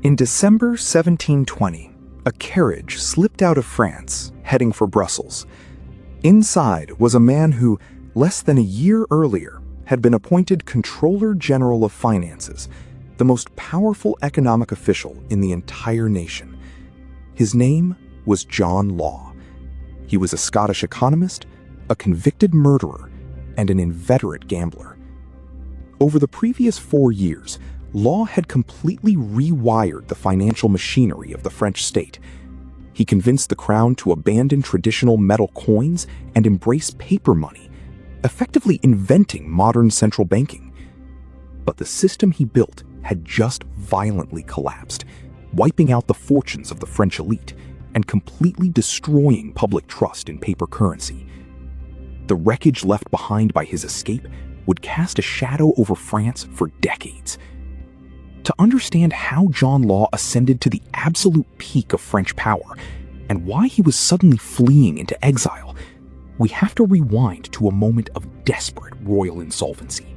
In December 1720, a carriage slipped out of France, heading for Brussels. Inside was a man who, less than a year earlier, had been appointed Controller General of Finances, the most powerful economic official in the entire nation. His name was John Law. He was a Scottish economist, a convicted murderer, and an inveterate gambler. Over the previous 4 years, Law had completely rewired the financial machinery of the French state. He convinced the crown to abandon traditional metal coins and embrace paper money, effectively inventing modern central banking. But the system he built had just violently collapsed, wiping out the fortunes of the French elite and completely destroying public trust in paper currency. The wreckage left behind by his escape would cast a shadow over France for decades. To understand how John Law ascended to the absolute peak of French power and why he was suddenly fleeing into exile, we have to rewind to a moment of desperate royal insolvency.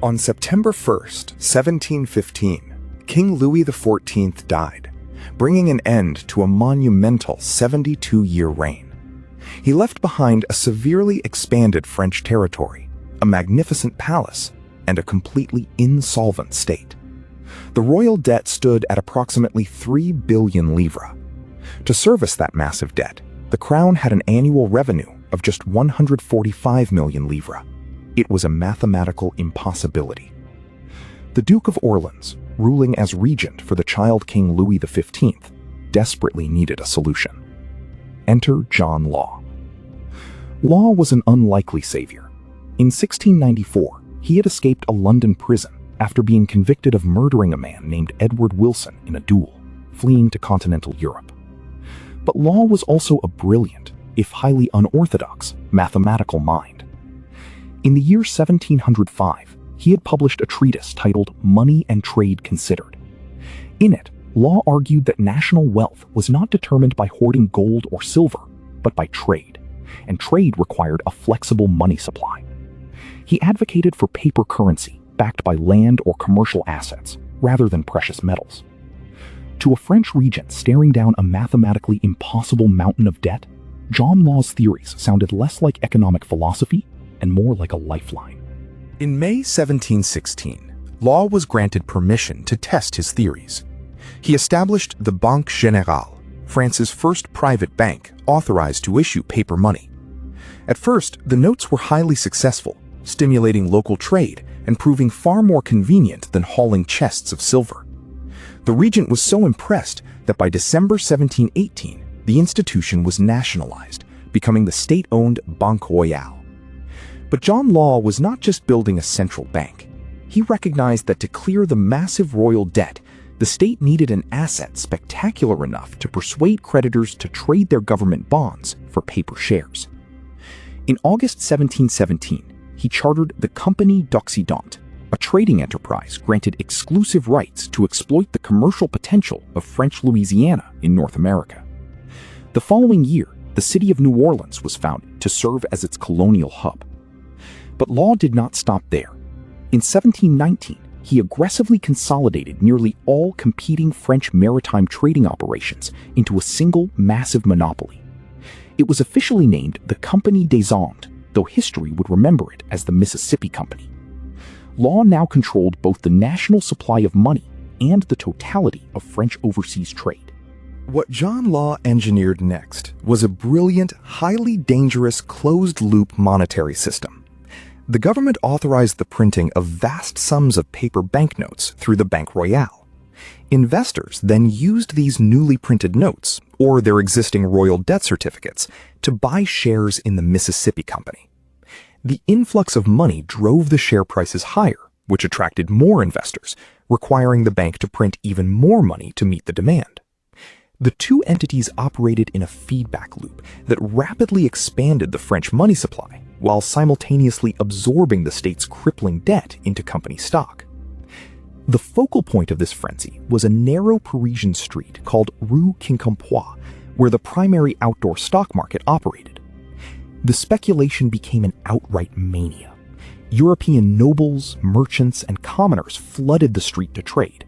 On September 1st, 1715, King Louis XIV died, bringing an end to a monumental 72-year reign. He left behind a severely expanded French territory, a magnificent palace, and a completely insolvent state. The royal debt stood at approximately 3 billion livres. To service that massive debt, the crown had an annual revenue of just 145 million livres. It was a mathematical impossibility. The Duke of Orleans, ruling as regent for the child King Louis XV, desperately needed a solution. Enter John Law. Law was an unlikely savior. In 1694, he had escaped a London prison after being convicted of murdering a man named Edward Wilson in a duel, fleeing to continental Europe. But Law was also a brilliant, if highly unorthodox, mathematical mind. In the year 1705, he had published a treatise titled Money and Trade Considered. In it, Law argued that national wealth was not determined by hoarding gold or silver, but by trade, and trade required a flexible money supply. He advocated for paper currency backed by land or commercial assets, rather than precious metals. To a French regent staring down a mathematically impossible mountain of debt, John Law's theories sounded less like economic philosophy and more like a lifeline. In May 1716, Law was granted permission to test his theories. He established the Banque Générale, France's first private bank authorized to issue paper money. At first, the notes were highly successful, stimulating local trade and proving far more convenient than hauling chests of silver. The regent was so impressed that by December 1718, the institution was nationalized, becoming the state-owned Banque Royale. But John Law was not just building a central bank. He recognized that to clear the massive royal debt, the state needed an asset spectacular enough to persuade creditors to trade their government bonds for paper shares. In August 1717, he chartered the Compagnie d'Occident, a trading enterprise granted exclusive rights to exploit the commercial potential of French Louisiana in North America. The following year, the city of New Orleans was founded to serve as its colonial hub. But Law did not stop there. In 1719, he aggressively consolidated nearly all competing French maritime trading operations into a single massive monopoly. It was officially named the Compagnie des Indes, though history would remember it as the Mississippi Company. Law now controlled both the national supply of money and the totality of French overseas trade. What John Law engineered next was a brilliant, highly dangerous closed-loop monetary system. The government authorized the printing of vast sums of paper banknotes through the Banque Royale. Investors then used these newly printed notes, or their existing royal debt certificates, to buy shares in the Mississippi Company. The influx of money drove the share prices higher, which attracted more investors, requiring the bank to print even more money to meet the demand. The two entities operated in a feedback loop that rapidly expanded the French money supply, while simultaneously absorbing the state's crippling debt into company stock. The focal point of this frenzy was a narrow Parisian street called Rue Quincampoix, where the primary outdoor stock market operated. The speculation became an outright mania. European nobles, merchants, and commoners flooded the street to trade.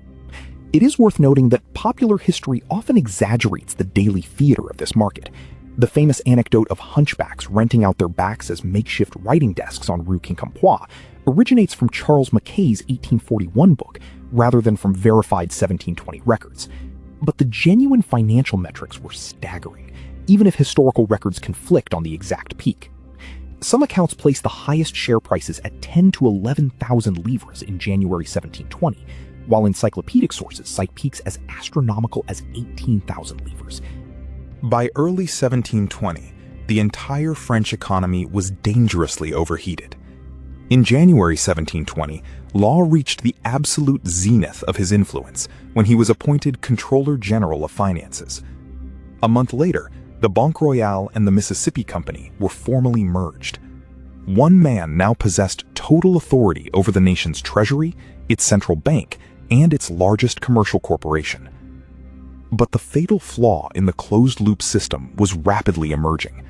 It is worth noting that popular history often exaggerates the daily theater of this market. The famous anecdote of hunchbacks renting out their backs as makeshift writing desks on Rue Quincampoix originates from Charles Mackay's 1841 book rather than from verified 1720 records. But the genuine financial metrics were staggering, even if historical records conflict on the exact peak. Some accounts place the highest share prices at 10 to 11,000 livres in January 1720, while encyclopedic sources cite peaks as astronomical as 18,000 livres. By early 1720, the entire French economy was dangerously overheated. In January 1720, Law reached the absolute zenith of his influence when he was appointed Comptroller General of Finances. A month later, the Banque Royale and the Mississippi Company were formally merged. One man now possessed total authority over the nation's treasury, its central bank, and its largest commercial corporation. But the fatal flaw in the closed-loop system was rapidly emerging.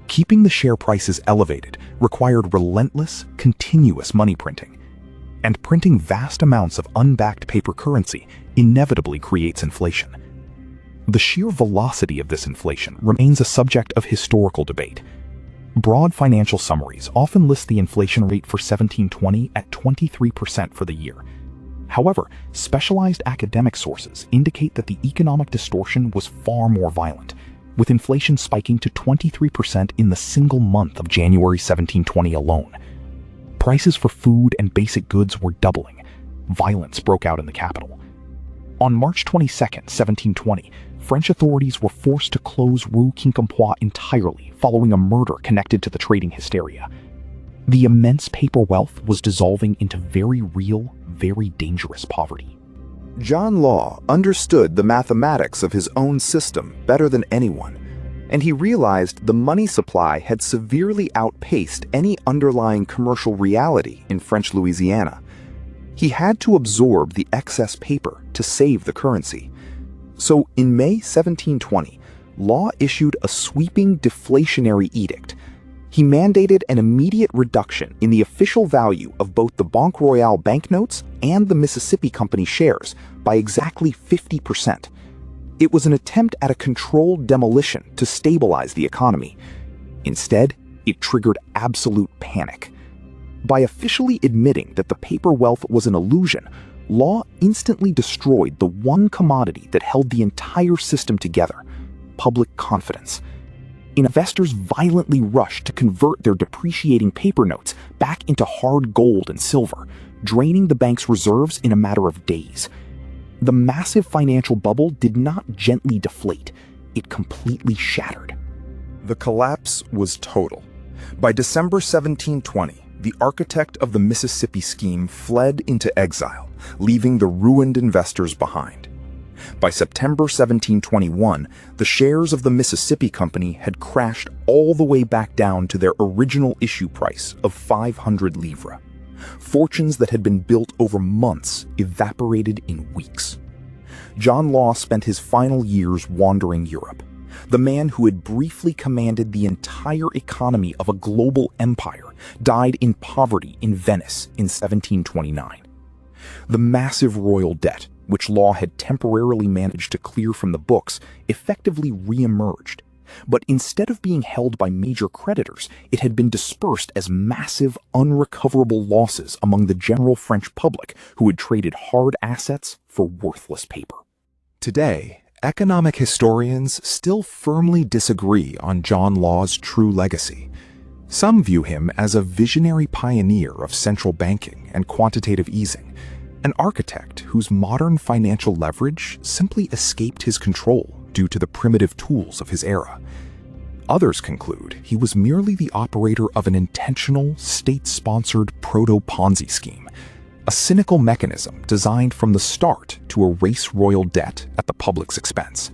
Keeping the share prices elevated required relentless, continuous money printing. And printing vast amounts of unbacked paper currency inevitably creates inflation. The sheer velocity of this inflation remains a subject of historical debate. Broad financial summaries often list the inflation rate for 1720 at 23% for the year. However, specialized academic sources indicate that the economic distortion was far more violent, with inflation spiking to 23% in the single month of January 1720 alone. Prices for food and basic goods were doubling. Violence broke out in the capital. On March 22, 1720, French authorities were forced to close Rue Quincampoix entirely following a murder connected to the trading hysteria. The immense paper wealth was dissolving into very real, very dangerous poverty. John Law understood the mathematics of his own system better than anyone, and he realized the money supply had severely outpaced any underlying commercial reality in French Louisiana. He had to absorb the excess paper to save the currency. So in May 1720, Law issued a sweeping deflationary edict. He mandated an immediate reduction in the official value of both the Banque Royale banknotes and the Mississippi Company shares by exactly 50%. It was an attempt at a controlled demolition to stabilize the economy. Instead, it triggered absolute panic. By officially admitting that the paper wealth was an illusion, Law instantly destroyed the one commodity that held the entire system together: public confidence. Investors violently rushed to convert their depreciating paper notes back into hard gold and silver, draining the bank's reserves in a matter of days. The massive financial bubble did not gently deflate, it completely shattered. The collapse was total. By December 1720, the architect of the Mississippi scheme fled into exile, leaving the ruined investors behind. By September 1721, the shares of the Mississippi Company had crashed all the way back down to their original issue price of 500 livres. Fortunes that had been built over months evaporated in weeks. John Law spent his final years wandering Europe. The man who had briefly commanded the entire economy of a global empire died in poverty in Venice in 1729. The massive royal debt, which Law had temporarily managed to clear from the books, effectively re-emerged. But instead of being held by major creditors, it had been dispersed as massive, unrecoverable losses among the general French public who had traded hard assets for worthless paper. Today, economic historians still firmly disagree on John Law's true legacy. Some view him as a visionary pioneer of central banking and quantitative easing, an architect whose modern financial leverage simply escaped his control due to the primitive tools of his era. Others conclude he was merely the operator of an intentional, state-sponsored proto-Ponzi scheme, a cynical mechanism designed from the start to erase royal debt at the public's expense.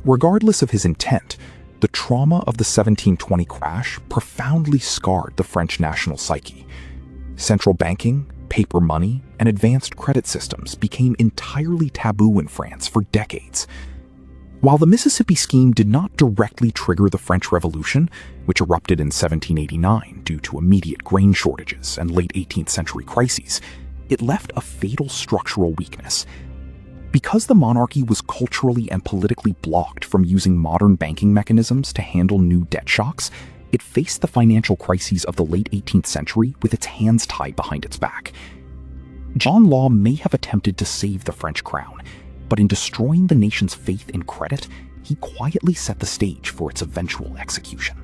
Regardless of his intent, the trauma of the 1720 crash profoundly scarred the French national psyche. Central banking, paper money, and advanced credit systems became entirely taboo in France for decades. While the Mississippi scheme did not directly trigger the French Revolution, which erupted in 1789 due to immediate grain shortages and late 18th century crises, it left a fatal structural weakness. Because the monarchy was culturally and politically blocked from using modern banking mechanisms to handle new debt shocks, it faced the financial crises of the late 18th century with its hands tied behind its back. John Law may have attempted to save the French crown, but in destroying the nation's faith in credit, he quietly set the stage for its eventual execution.